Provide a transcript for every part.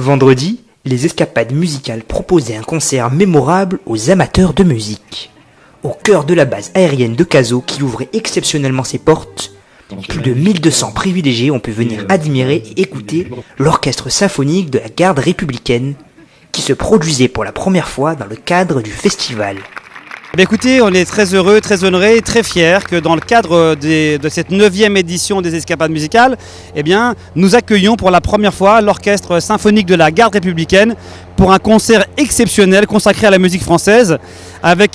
Vendredi, les Escapades musicales proposaient un concert mémorable aux amateurs de musique. Au cœur de la base aérienne de Cazaux qui ouvrait exceptionnellement ses portes, plus de 1200 privilégiés ont pu venir admirer et écouter l'orchestre symphonique de la garde républicaine qui se produisait pour la première fois dans le cadre du festival. Écoutez, on est très heureux, très honorés, très fiers que dans le cadre de cette 9e édition des Escapades musicales, nous accueillons pour la première fois l'orchestre symphonique de la garde républicaine pour un concert exceptionnel consacré à la musique française,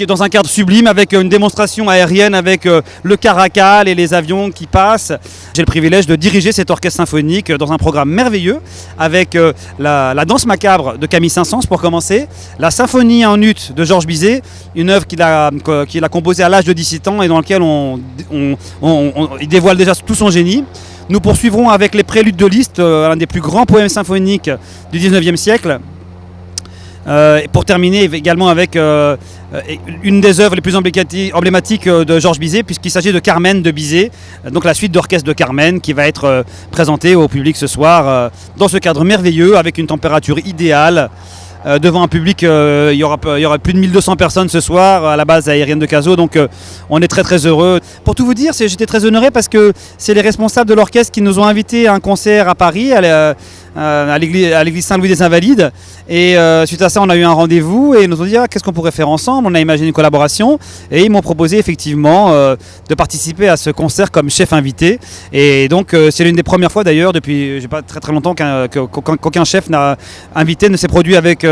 dans un cadre sublime, avec une démonstration aérienne avec le Caracal et les avions qui passent. J'ai le privilège de diriger cet orchestre symphonique dans un programme merveilleux avec la danse macabre de Camille Saint-Saëns pour commencer, la symphonie en ut de Georges Bizet, une œuvre qu'il a composée à l'âge de 17 ans et dans laquelle il dévoile déjà tout son génie. Nous poursuivrons avec les Préludes de Liszt, un des plus grands poèmes symphoniques du 19e siècle. Pour terminer également avec une des œuvres les plus emblématiques de Georges Bizet, puisqu'il s'agit de Carmen de Bizet, donc la suite d'orchestre de Carmen qui va être présentée au public ce soir dans ce cadre merveilleux avec une température idéale. Devant un public, il y aura plus de 1200 personnes ce soir à la base aérienne de Cazaux, donc on est très très heureux. Pour tout vous dire, j'étais très honoré parce que c'est les responsables de l'orchestre qui nous ont invités à un concert à Paris, à l'église Saint-Louis des Invalides, et suite à ça on a eu un rendez-vous et ils nous ont dit qu'est-ce qu'on pourrait faire ensemble. On a imaginé une collaboration et ils m'ont proposé effectivement de participer à ce concert comme chef invité, et donc c'est l'une des premières fois d'ailleurs depuis pas très très longtemps qu'aucun chef invité ne s'est produit avec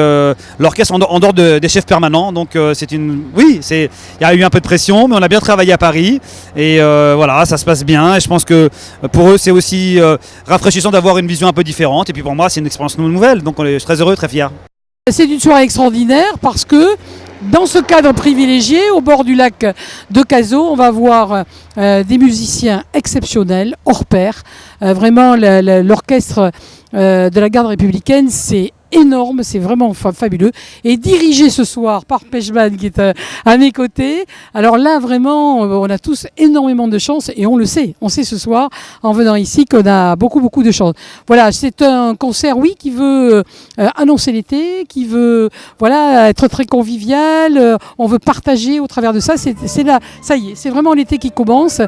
l'orchestre en dehors des chefs permanents. Donc il y a eu un peu de pression, mais on a bien travaillé à Paris et voilà, ça se passe bien, et je pense que pour eux c'est aussi rafraîchissant d'avoir une vision un peu différente. Et puis pour moi, c'est une expérience nouvelle, donc je suis très heureux, très fier. C'est une soirée extraordinaire parce que dans ce cadre privilégié, au bord du lac de Cazaux, on va voir des musiciens exceptionnels, hors pair. Vraiment, l'orchestre de la garde républicaine, c'est énorme, c'est vraiment fabuleux, et dirigé ce soir par Pechman qui est à mes côtés. Alors là vraiment on a tous énormément de chance, et on sait ce soir en venant ici qu'on a beaucoup de chance. Voilà, c'est un concert qui veut annoncer l'été, qui veut être très convivial, on veut partager au travers de ça. C'est là, ça y est, c'est vraiment l'été qui commence.